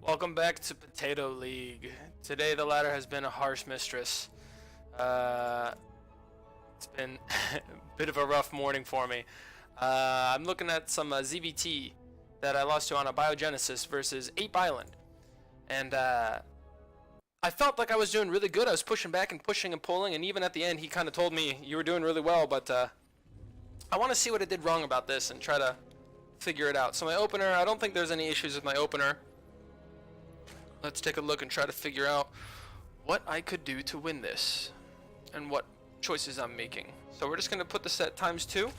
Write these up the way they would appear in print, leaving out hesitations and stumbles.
Welcome back to Potato League. Today the ladder has been a harsh mistress. It's been a bit of a rough morning for me. I'm looking at some ZvT that I lost to on a Biogenesis versus Ape Island. And I felt like I was doing really good. I was pushing back and pushing and pulling, and even at the end he kind of told me, you were doing really well, but I want to see what I did wrong about this and try to figure it out. So my opener, I don't think there's any issues with my opener. Let's take a look and try to figure out what I could do to win this and what choices I'm making. So we're just going to put this at ×2.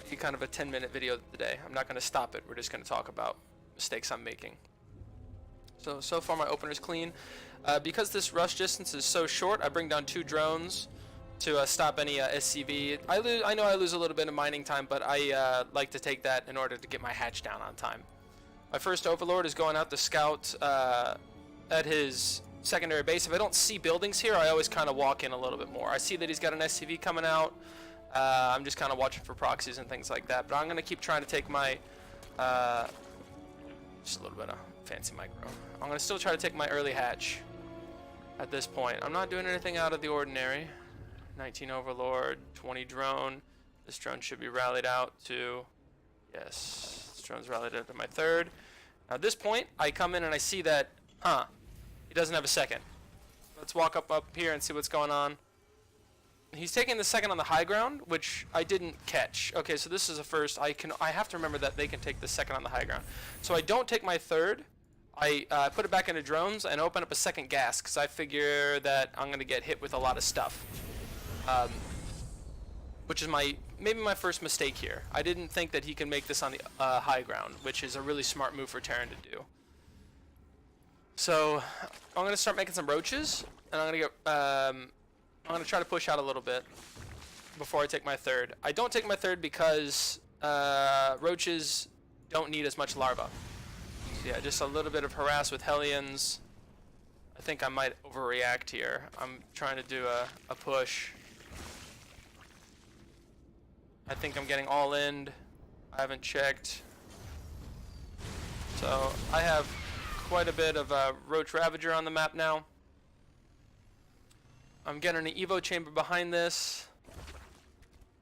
Be kind of a 10-minute video today. I'm not going to stop it. We're just going to talk about mistakes I'm making. So far my opener's clean. Because this rush distance is so short, I bring down 2 drones to stop any SCV. I know I lose a little bit of mining time, but I like to take that in order to get my hatch down on time. My first overlord is going out to scout at his secondary base. If I don't see buildings here, I always kind of walk in a little bit more. I see that he's got an SCV coming out. I'm just kind of watching for proxies and things like that. But I'm going to keep trying to take my... just a little bit of fancy micro. I'm going to still try to take my early hatch at this point. I'm not doing anything out of the ordinary. 19 overlord, 20 drone. This drone should be rallied out to... Yes. Drone's rallied up to my third. Now at this point, I come in and I see that, he doesn't have a second. Let's walk up here and see what's going on. He's taking the second on the high ground, which I didn't catch. Okay, so this is a first. I have to remember that they can take the second on the high ground. So I don't take my third. I put it back into drones and open up a second gas because I figure that I'm going to get hit with a lot of stuff. Which is maybe my first mistake here. I didn't think that he can make this on the high ground, which is a really smart move for Terran to do. So I'm gonna start making some roaches, and I'm gonna try to push out a little bit before I take my third. I don't take my third because roaches don't need as much larva. So yeah, just a little bit of harass with Hellions. I think I might overreact here. I'm trying to do a push. I think I'm getting all in. I haven't checked. So I have quite a bit of Roach Ravager on the map now. I'm getting an Evo chamber behind this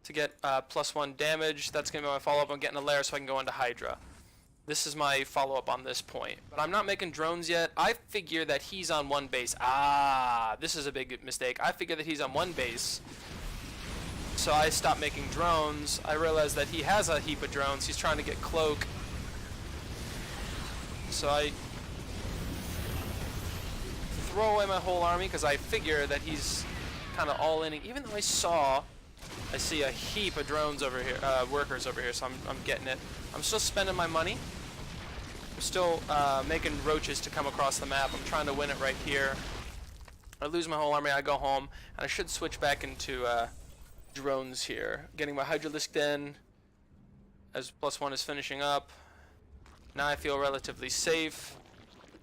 to get +1 damage. That's going to be my follow-up. I'm getting a lair so I can go into Hydra. This is my follow-up on this point. But I'm not making drones yet. I figure that he's on one base. This is a big mistake. I figure that he's on one base. So I stopped making drones. I realized that he has a heap of drones. He's trying to get cloak. So I throw away my whole army because I figure that he's kind of all in. Even though I see a heap of drones over here, workers over here. So I'm getting it. I'm still spending my money. I'm still making roaches to come across the map. I'm trying to win it right here. I lose my whole army. I go home, and I should switch back into drones here. Getting my Hydralisk in as +1 is finishing up. Now I feel relatively safe.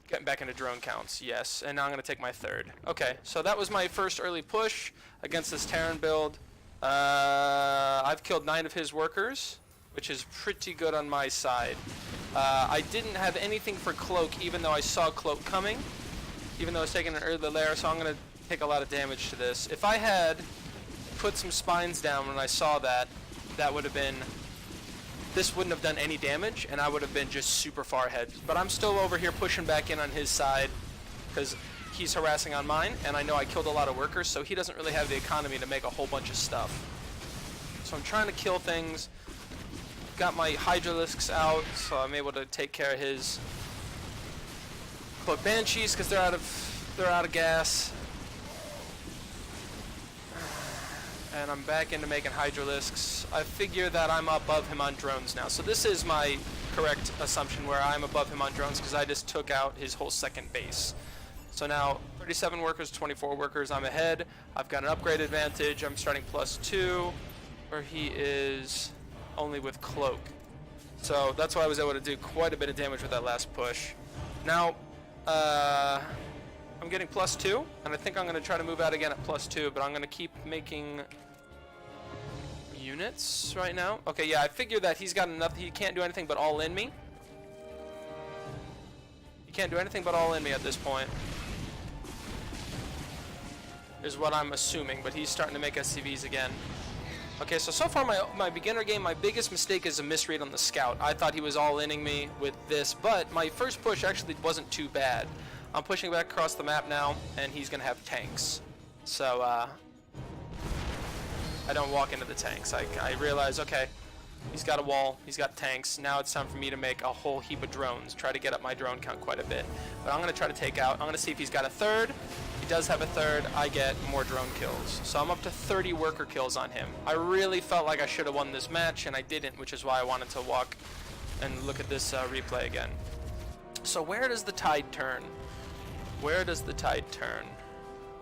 Getting back into drone counts, yes. And now I'm going to take my third. Okay, so that was my first early push against this Terran build. I've killed 9 of his workers, which is pretty good on my side. I didn't have anything for cloak, even though I saw cloak coming, even though I was taking an early lair, so I'm going to take a lot of damage to this. If I had put some spines down when I saw that, that would have been, this wouldn't have done any damage, and I would have been just super far ahead. But I'm still over here pushing back in on his side because he's harassing on mine, and I know I killed a lot of workers, so he doesn't really have the economy to make a whole bunch of stuff. So I'm trying to kill things. Got my Hydralisks out, so I'm able to take care of his Cloak Banshees because they're out of gas. And I'm back into making Hydralisks. I figure that I'm above him on drones now. So this is my correct assumption where I'm above him on drones because I just took out his whole second base. So now 37 workers, 24 workers, I'm ahead. I've got an upgrade advantage. I'm starting +2 where he is only with cloak. So that's why I was able to do quite a bit of damage with that last push. Now, I'm getting +2, and I think I'm going to try to move out again at +2, but I'm going to keep making units right now. Okay, yeah, I figure that he's got enough. He can't do anything but all in me. He can't do anything but all in me at this point. Is what I'm assuming, but he's starting to make SCVs again. Okay, so far my beginner game, my biggest mistake is a misread on the scout. I thought he was all-inning me with this, but my first push actually wasn't too bad. I'm pushing back across the map now, and he's going to have tanks. So, I don't walk into the tanks. I realize, okay, he's got a wall, he's got tanks. Now it's time for me to make a whole heap of drones, try to get up my drone count quite a bit. But I'm going to try to take out, I'm going to see if he's got a third. He does have a third, I get more drone kills. So I'm up to 30 worker kills on him. I really felt like I should have won this match, and I didn't, which is why I wanted to walk and look at this replay again. So where does the tide turn? Where does the tide turn?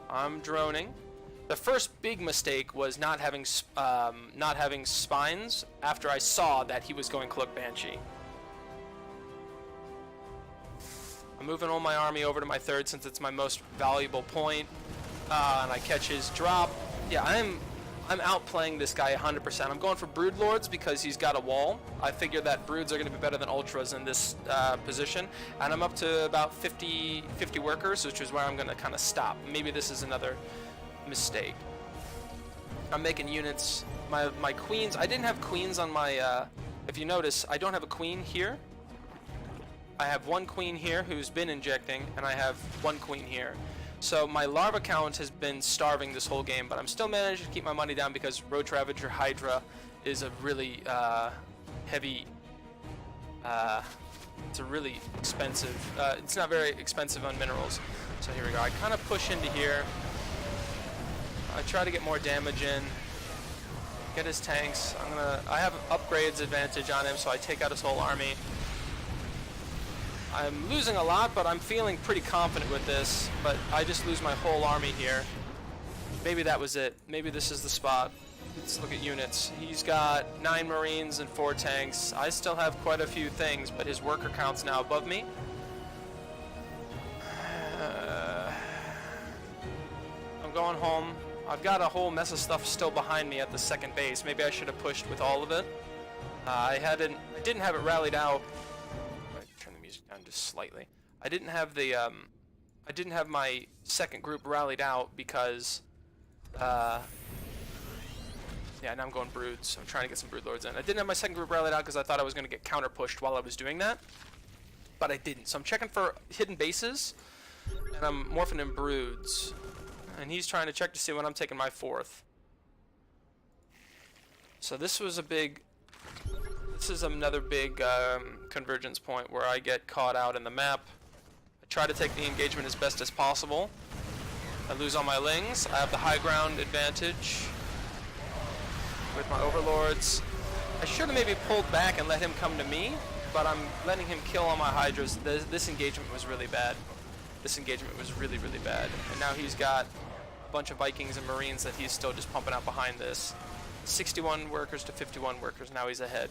I'm droning. The first big mistake was not having spines after I saw that he was going Cloak Banshee. I'm moving all my army over to my third since it's my most valuable point, and I catch his drop. Yeah, I'm outplaying this guy 100%. I'm going for Brood Lords because he's got a wall. I figure that Broods are going to be better than Ultras in this position, and I'm up to about 50 workers, which is where I'm going to kind of stop. Maybe this is another mistake. I'm making units. My queens, I didn't have queens on my, if you notice, I don't have a queen here. I have one queen here who's been injecting, and I have one queen here. So my larva count has been starving this whole game, but I'm still managing to keep my money down because Roach Ravager Hydra is a really heavy, it's a really expensive, it's not very expensive on minerals. So here we go, I kind of push into here. I try to get more damage in, get his tanks. I have upgrades advantage on him, so I take out his whole army. I'm losing a lot, but I'm feeling pretty confident with this, but I just lose my whole army here. Maybe that was it. Maybe this is the spot. Let's look at units. He's got 9 Marines and 4 tanks. I still have quite a few things, but his worker count's now above me. I'm going home. I've got a whole mess of stuff still behind me at the second base. Maybe I should have pushed with all of it. I didn't have it rallied out. Down just slightly. I didn't have my second group rallied out because yeah, now I'm going Broods. I'm trying to get some Brood Lords in. I didn't have my second group rallied out because I thought I was going to get counter pushed while I was doing that, but I didn't. So I'm checking for hidden bases, and I'm morphing in Broods, and he's trying to check to see when I'm taking my fourth. So this was a big. This is another big convergence point where I get caught out in the map. I try to take the engagement as best as possible. I lose all my lings. I have the high ground advantage with my overlords. I should have maybe pulled back and let him come to me, but I'm letting him kill all my hydras. This engagement was really bad. This engagement was really, really bad. And now he's got a bunch of Vikings and Marines that he's still just pumping out behind this. 61 workers to 51 workers. Now he's ahead.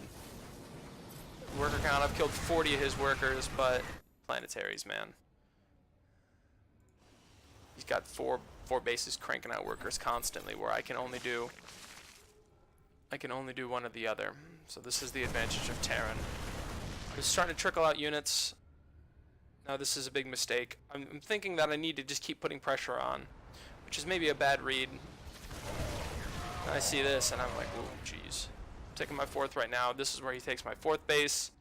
Worker count, I've killed 40 of his workers, but planetaries, man. He's got four bases cranking out workers constantly, where I can only do one or the other. So this is the advantage of Terran. I'm starting to trickle out units. Now this is a big mistake. I'm thinking that I need to just keep putting pressure on, which is maybe a bad read. And I see this and I'm like, oh jeez. Taking my fourth right now. This is where he takes my fourth base.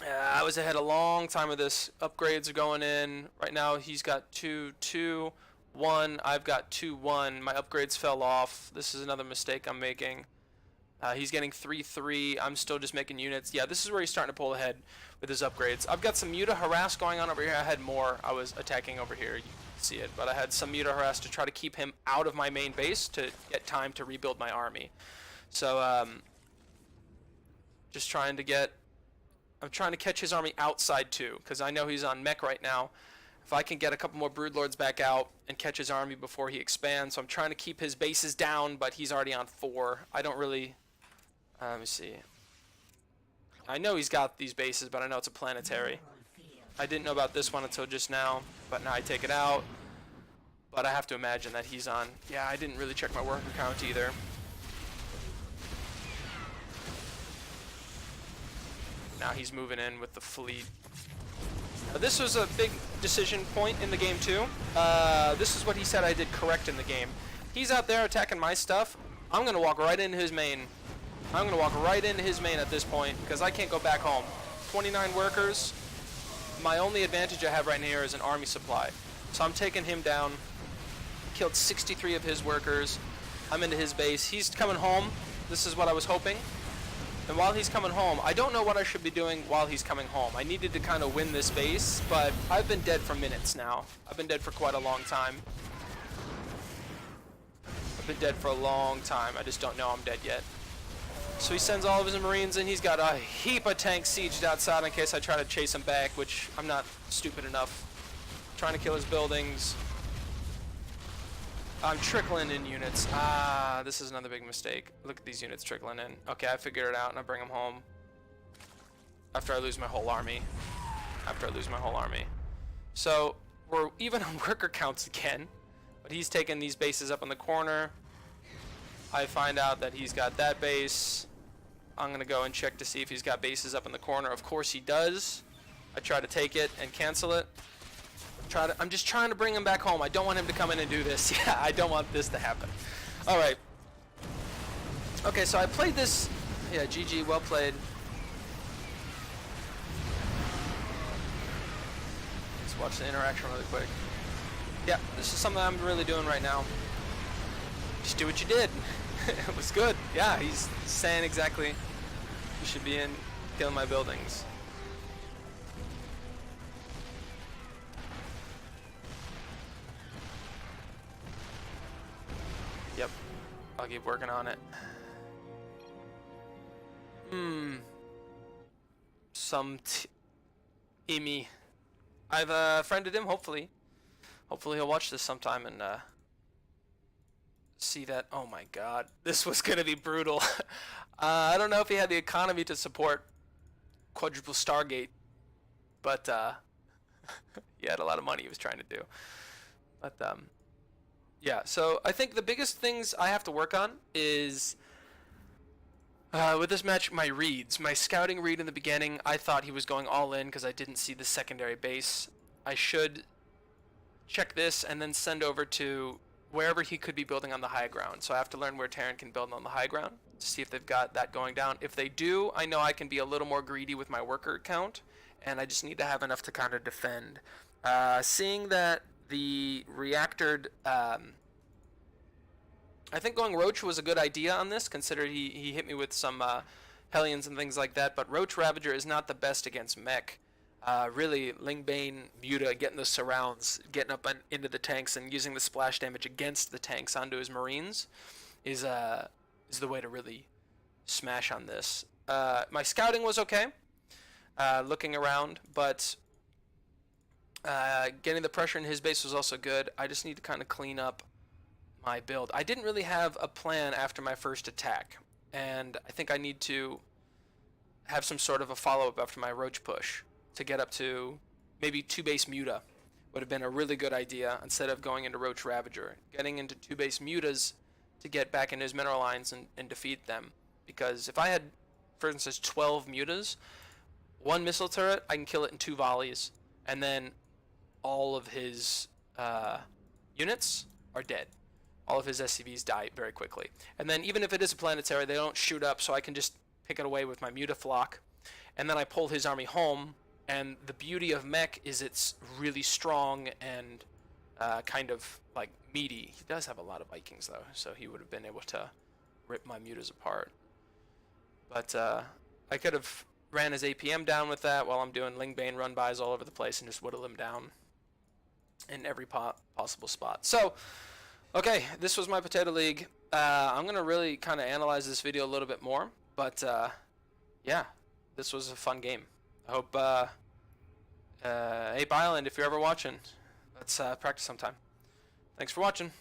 I was ahead a long time with this. Upgrades are going in. Right now he's got 2-2, 1. I've got 2-1. My upgrades fell off. This is another mistake I'm making. He's getting 3-3. I'm still just making units. Yeah, this is where he's starting to pull ahead with his upgrades. I've got some Muta Harass going on over here. I had more. I was attacking over here. You can see it. But I had some Muta Harass to try to keep him out of my main base to get time to rebuild my army. So, just trying to get, I'm trying to catch his army outside too, because I know he's on mech right now. If I can get a couple more Broodlords back out and catch his army before he expands, so I'm trying to keep his bases down, but he's already on 4. I don't really, let me see. I know he's got these bases, but I know it's a planetary. I didn't know about this one until just now, but now I take it out. But I have to imagine that he's on, yeah, I didn't really check my worker count either. Now he's moving in with the fleet. This was a big decision point in the game too. This is what he said I did correct in the game. He's out there attacking my stuff. I'm gonna walk right into his main. I'm gonna walk right into his main at this point because I can't go back home. 29 workers. My only advantage I have right here is an army supply. So I'm taking him down. Killed 63 of his workers. I'm into his base. He's coming home. This is what I was hoping. And while he's coming home, I don't know what I should be doing while he's coming home. I needed to kind of win this base, but I've been dead for minutes now. I've been dead for quite a long time. I've been dead for a long time. I just don't know I'm dead yet. So he sends all of his Marines in. He's got a heap of tanks sieged outside in case I try to chase him back, which I'm not stupid enough. Trying to kill his buildings. I'm trickling in units. Ah, this is another big mistake. Look at these units trickling in. Okay, I figured it out and I bring them home. After I lose my whole army. So, we're even on worker counts again. But he's taking these bases up in the corner. I find out that he's got that base. I'm gonna go and check to see if he's got bases up in the corner. Of course he does. I try to take it and cancel it. I'm just trying to bring him back home. I don't want him to come in and do this. Yeah, I don't want this to happen. All right. Okay, so I played this. Yeah, GG, well played. Let's watch the interaction really quick. Yeah, this is something I'm really doing right now. Just do what you did. It was good. Yeah, he's saying exactly you should be in killing my buildings. Yep, I'll keep working on it. Imi. I've friended him, hopefully. Hopefully he'll watch this sometime and see that. Oh my god, this was gonna be brutal. I don't know if he had the economy to support quadruple Stargate, but he had a lot of money he was trying to do. But yeah, so I think the biggest things I have to work on is with this match, my reads. My scouting read in the beginning, I thought he was going all in because I didn't see the secondary base. I should check this and then send over to wherever he could be building on the high ground. So I have to learn where Terran can build on the high ground to see if they've got that going down. If they do, I know I can be a little more greedy with my worker count, and I just need to have enough to kind of defend. Seeing that the reactored, I think going Roach was a good idea on this, considering he hit me with some Hellions and things like that, but Roach Ravager is not the best against mech. Really, Lingbane, Muta getting the surrounds, getting up into the tanks and using the splash damage against the tanks onto his Marines is the way to really smash on this. My scouting was okay, looking around, but getting the pressure in his base was also good. I just need to kind of clean up my build. I didn't really have a plan after my first attack, and I think I need to have some sort of a follow-up after my Roach push to get up to maybe 2-base Muta would have been a really good idea instead of going into Roach Ravager. Getting into 2-base Mutas to get back into his mineral lines and defeat them. Because if I had, for instance, 12 Mutas, one missile turret, I can kill it in 2 volleys, and then all of his units are dead. All of his SCVs die very quickly. And then even if it is a planetary, they don't shoot up, so I can just pick it away with my Mutaflock. And then I pull his army home, and the beauty of mech is it's really strong and kind of like meaty. He does have a lot of Vikings though, so he would have been able to rip my Mutas apart. But I could have ran his APM down with that while I'm doing Lingbane run-bys all over the place and just whittle him down in every possible spot. So, okay, this was my Potato League. I'm going to really kind of analyze this video a little bit more, but yeah, this was a fun game. I hope, Ape Island, if you're ever watching, let's practice sometime. Thanks for watching.